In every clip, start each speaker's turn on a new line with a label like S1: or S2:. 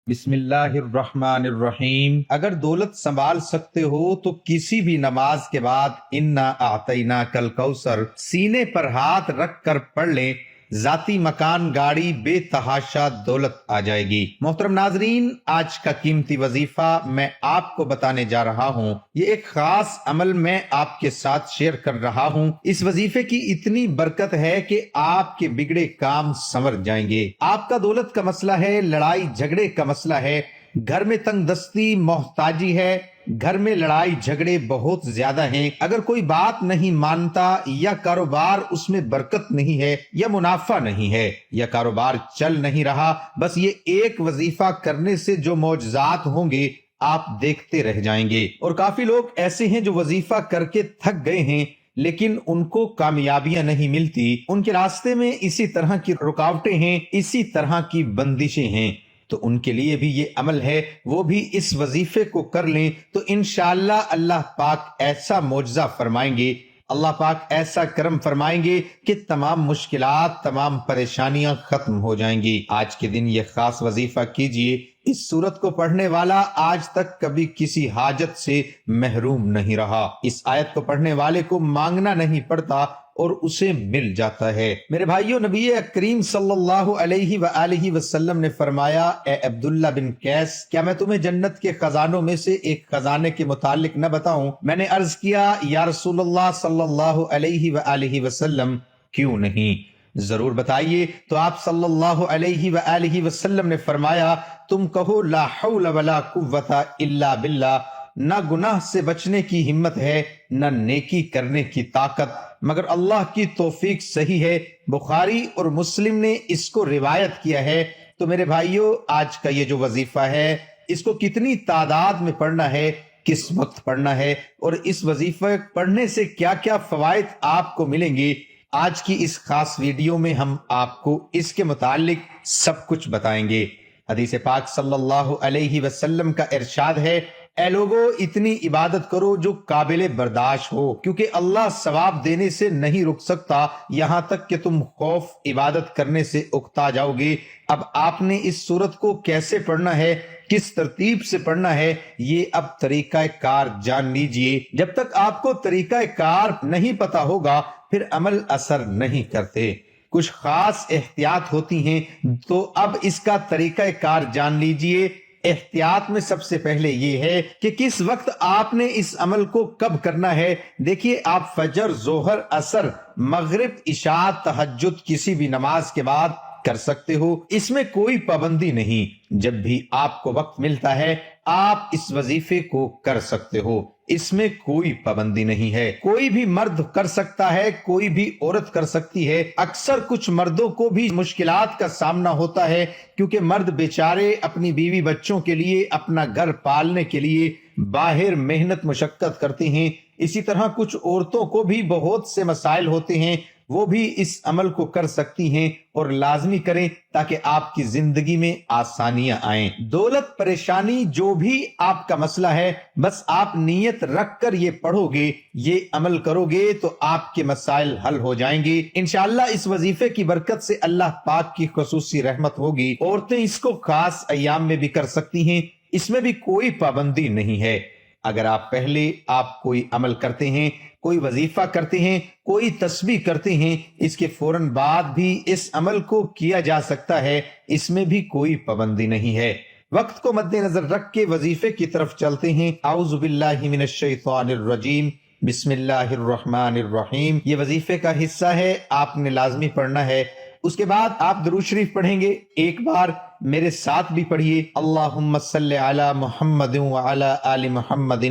S1: بسم اللہ الرحمن الرحیم۔ اگر دولت سنبھال سکتے ہو تو کسی بھی نماز کے بعد انا اعطیناک الکوثر سینے پر ہاتھ رکھ کر پڑھ لیں، ذاتی مکان، گاڑی، بے تحاشا دولت آ جائے گی۔ محترم ناظرین، آج کا قیمتی وظیفہ میں آپ کو بتانے جا رہا ہوں۔ یہ ایک خاص عمل میں آپ کے ساتھ شیئر کر رہا ہوں۔ اس وظیفے کی اتنی برکت ہے کہ آپ کے بگڑے کام سنور جائیں گے۔ آپ کا دولت کا مسئلہ ہے، لڑائی جھگڑے کا مسئلہ ہے، گھر میں تنگ دستی، محتاجی ہے، گھر میں لڑائی جھگڑے بہت زیادہ ہیں، اگر کوئی بات نہیں مانتا، یا کاروبار اس میں برکت نہیں ہے، یا منافع نہیں ہے، یا کاروبار چل نہیں رہا، بس یہ ایک وظیفہ کرنے سے جو معجزات ہوں گے آپ دیکھتے رہ جائیں گے۔ اور کافی لوگ ایسے ہیں جو وظیفہ کر کے تھک گئے ہیں لیکن ان کو کامیابیاں نہیں ملتی، ان کے راستے میں اسی طرح کی رکاوٹیں ہیں، اسی طرح کی بندشیں ہیں، تو ان کے لیے بھی یہ عمل ہے، وہ بھی اس وظیفے کو کر لیں تو انشاءاللہ اللہ پاک ایسا معجزہ فرمائیں گے، اللہ پاک ایسا کرم فرمائیں گے کہ تمام مشکلات، تمام پریشانیاں ختم ہو جائیں گی۔ آج کے دن یہ خاص وظیفہ کیجئے، اس سورت کو پڑھنے والا آج تک کبھی کسی حاجت سے محروم نہیں رہا۔ اس آیت کو پڑھنے والے کو مانگنا نہیں پڑتا اور اسے مل جاتا ہے۔ میرے بھائیو، نبی کریم صلی اللہ علیہ وآلہ وسلم نے فرمایا، اے عبداللہ بن قیس، کیا میں تمہیں جنت کے خزانوں میں سے ایک خزانے کے متعلق نہ بتاؤں؟ میں نے عرض کیا، یا رسول اللہ صلی اللہ علیہ وآلہ وسلم، کیوں نہیں، ضرور بتائیے۔ تو آپ صلی اللہ علیہ وآلہ وسلم نے فرمایا، تم کہو لا حول ولا قوت الا باللہ، نہ گناہ سے بچنے کی ہمت ہے، نہ نیکی کرنے کی طاقت مگر اللہ کی توفیق صحیح ہے۔ بخاری اور مسلم نے اس کو روایت کیا ہے۔ تو میرے بھائیو، آج کا یہ جو وظیفہ ہے، اس کو کتنی تعداد میں پڑھنا ہے، کس وقت پڑھنا ہے، اور اس وظیفہ پڑھنے سے کیا کیا فوائد آپ کو ملیں گے، آج کی اس خاص ویڈیو میں ہم آپ کو اس کے متعلق سب کچھ بتائیں گے۔ حدیث پاک صلی اللہ علیہ وسلم کا ارشاد ہے، اے لوگو، اتنی عبادت کرو جو قابل برداشت ہو، کیونکہ اللہ ثواب دینے سے نہیں رک سکتا یہاں تک کہ تم خوف عبادت کرنے سے اکتا جاؤ گے۔ اب آپ نے اس سورت کو کیسے پڑھنا ہے، کس ترتیب سے پڑھنا ہے، یہ اب طریقہ کار جان لیجئے۔ جب تک آپ کو طریقہ کار نہیں پتا ہوگا پھر عمل اثر نہیں کرتے، کچھ خاص احتیاط ہوتی ہیں، تو اب اس کا طریقہ کار جان لیجئے۔ احتیاط میں سب سے پہلے یہ ہے کہ کس وقت آپ نے اس عمل کو کب کرنا ہے۔ دیکھیے، آپ فجر، ظہر، عصر، مغرب، عشاء، تہجد کسی بھی نماز کے بعد کر سکتے ہو، اس میں کوئی پابندی نہیں۔ جب بھی آپ کو وقت ملتا ہے آپ اس وظیفے کو کر سکتے ہو، اس میں کوئی پابندی نہیں ہے۔ کوئی بھی مرد کر سکتا ہے، کوئی بھی عورت کر سکتی ہے۔ اکثر کچھ مردوں کو بھی مشکلات کا سامنا ہوتا ہے، کیونکہ مرد بیچارے اپنی بیوی بچوں کے لیے، اپنا گھر پالنے کے لیے باہر محنت مشقت کرتے ہیں۔ اسی طرح کچھ عورتوں کو بھی بہت سے مسائل ہوتے ہیں، وہ بھی اس عمل کو کر سکتی ہیں، اور لازمی کریں تاکہ آپ کی زندگی میں آسانیاں آئیں۔ دولت، پریشانی، جو بھی آپ کا مسئلہ ہے، بس آپ نیت رکھ کر یہ پڑھو گے، یہ عمل کرو گے تو آپ کے مسائل حل ہو جائیں گے انشاءاللہ۔ اس وظیفے کی برکت سے اللہ پاک کی خصوصی رحمت ہوگی۔ عورتیں اس کو خاص ایام میں بھی کر سکتی ہیں، اس میں بھی کوئی پابندی نہیں ہے۔ اگر پہلے آپ کوئی عمل کرتے ہیں، کوئی وظیفہ کرتے ہیں، کوئی تسبیح کرتے ہیں، اس کے فوراً بعد بھی اس عمل کو کیا جا سکتا ہے، اس میں بھی کوئی پابندی نہیں ہے۔ وقت کو مد نظر رکھ کے وظیفے کی طرف چلتے ہیں۔ اعوذ باللہ من الشیطان الرجیم، بسم اللہ الرحمن الرحیم۔ یہ وظیفے کا حصہ ہے، آپ نے لازمی پڑھنا ہے۔ اس کے بعد آپ درود شریف پڑھیں گے، ایک بار میرے ساتھ بھی پڑھیے، اللہم صلی علی محمد وعلی آل محمد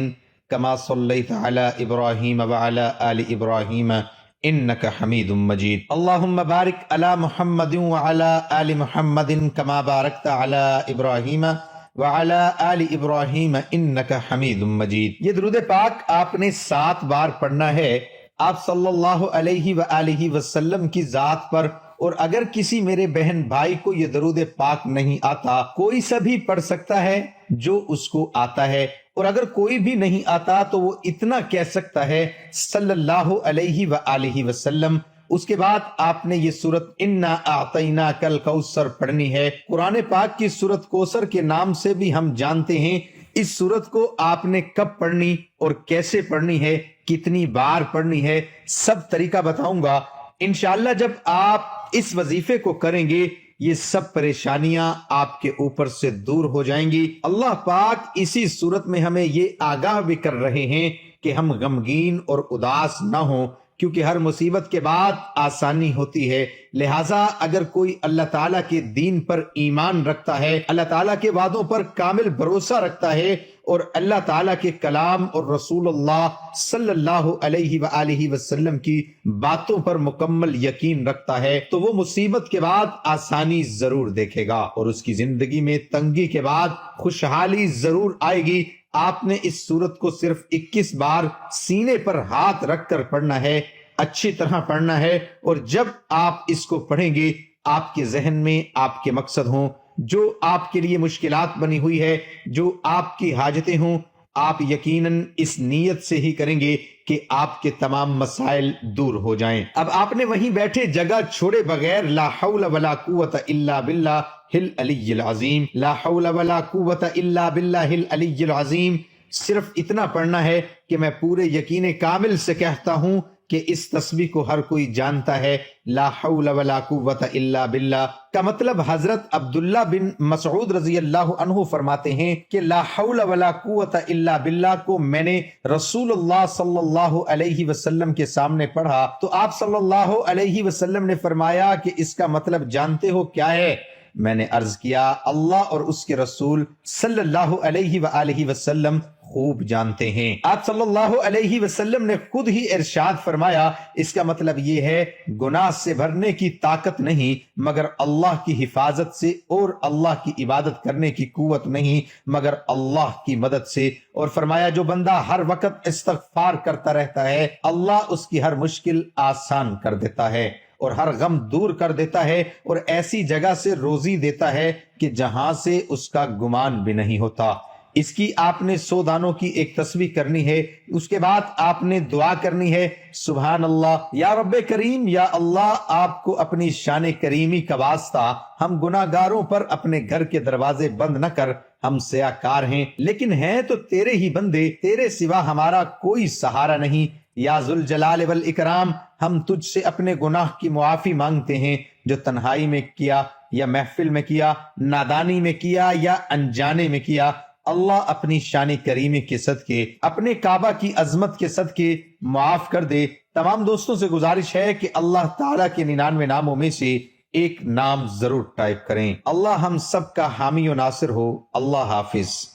S1: کما صلیت علی ابراہیم وعلی آل ابراہیم انک حمید مجید، اللہم بارک علی محمد وعلی آل محمد کما بارکت علی ابراہیم وعلی آل ابراہیم انک حمید مجید۔ یہ درود پاک آپ نے 7 بار پڑھنا ہے، آپ صلی اللہ علیہ وآلہ وسلم کی ذات پر۔ اور اگر کسی میرے بہن بھائی کو یہ درود پاک نہیں آتا، کوئی سا بھی پڑھ سکتا ہے جو اس کو آتا ہے، اور اگر کوئی بھی نہیں آتا تو وہ اتنا کہہ سکتا ہے صلی اللہ علیہ وآلہ وسلم، اس کے بعد آپ نے یہ سورت انا اعطیناک الکوثر پڑھنی ہے۔ قرآن پاک کی سورت کوثر کے نام سے بھی ہم جانتے ہیں۔ اس سورت کو آپ نے کب پڑھنی اور کیسے پڑھنی ہے، کتنی بار پڑھنی ہے، سب طریقہ بتاؤں گا انشاءاللہ۔ جب آپ اس وظیفے کو کریں گے یہ سب پریشانیاں آپ کے اوپر سے دور ہو جائیں گی۔ اللہ پاک اسی صورت میں ہمیں یہ آگاہ بھی کر رہے ہیں کہ ہم غمگین اور اداس نہ ہوں، کیونکہ ہر مصیبت کے بعد آسانی ہوتی ہے۔ لہٰذا اگر کوئی اللہ تعالیٰ کے دین پر ایمان رکھتا ہے، اللہ تعالیٰ کے وعدوں پر کامل بھروسہ رکھتا ہے اور اللہ تعالیٰ کے کلام اور رسول اللہ صلی اللہ علیہ وآلہ وسلم کی باتوں پر مکمل یقین رکھتا ہے، تو وہ مصیبت کے بعد آسانی ضرور دیکھے گا اور اس کی زندگی میں تنگی کے بعد خوشحالی ضرور آئے گی۔ آپ نے اس سورت کو صرف 21 بار سینے پر ہاتھ رکھ کر پڑھنا ہے، اچھی طرح پڑھنا ہے، اور جب آپ اس کو پڑھیں گے آپ کے ذہن میں آپ کے مقصد ہوں، جو آپ کے لیے مشکلات بنی ہوئی ہے، جو آپ کی حاجتیں ہوں، آپ یقیناً اس نیت سے ہی کریں گے کہ آپ کے تمام مسائل دور ہو جائیں۔ اب آپ نے وہیں بیٹھے جگہ چھوڑے بغیر لا حول ولا قوت الا باللہ العلی العظیم، لا حول ولا قوت الا باللہ العلی العظیم، صرف اتنا پڑھنا ہے کہ میں پورے یقین کامل سے کہتا ہوں کہ اس تسبیح کو ہر کوئی جانتا ہے۔ لا حول ولا قوت الا باللہ کا مطلب حضرت عبداللہ بن مسعود رضی اللہ عنہ فرماتے ہیں کہ لا حول ولا قوت الا باللہ کو میں نے رسول اللہ صلی اللہ علیہ وسلم کے سامنے پڑھا تو آپ صلی اللہ علیہ وسلم نے فرمایا کہ اس کا مطلب جانتے ہو کیا ہے؟ میں نے عرض کیا اللہ اور اس کے رسول صلی اللہ علیہ وآلہ وسلم خوب جانتے ہیں۔ آپ صلی اللہ علیہ وسلم نے خود ہی ارشاد فرمایا اس کا مطلب یہ ہے گناہ سے بھرنے کی طاقت نہیں مگر اللہ کی حفاظت سے، اور اللہ کی عبادت کرنے کی قوت نہیں مگر اللہ کی مدد سے، اور فرمایا جو بندہ ہر وقت استغفار کرتا رہتا ہے اللہ اس کی ہر مشکل آسان کر دیتا ہے اور ہر غم دور کر دیتا ہے، اور ایسی جگہ سے روزی دیتا ہے کہ جہاں سے اس کا گمان بھی نہیں ہوتا۔ اس کی آپ نے 100 دانوں کی ایک تسبیح کرنی ہے۔ اس کے بعد آپ نے دعا کرنی ہے سبحان اللہ یا رب کریم، یا اللہ آپ کو اپنی شان کریمی کا واسطہ ہم گناہ گاروں پر اپنے گھر کے دروازے بند نہ کر، ہم سیاکار ہیں لیکن ہیں تو تیرے ہی بندے، تیرے سوا ہمارا کوئی سہارا نہیں۔ یا ذوالجلال والاکرام ہم تجھ سے اپنے گناہ کی معافی مانگتے ہیں، جو تنہائی میں کیا یا محفل میں کیا، نادانی میں کیا یا انجانے میں کیا، اللہ اپنی شان کریمی کے صدقے، اپنے کعبہ کی عظمت کے صدقے معاف کر دے۔ تمام دوستوں سے گزارش ہے کہ اللہ تعالیٰ کے 99 ناموں میں سے ایک نام ضرور ٹائپ کریں۔ اللہ ہم سب کا حامی و ناصر ہو۔ اللہ حافظ۔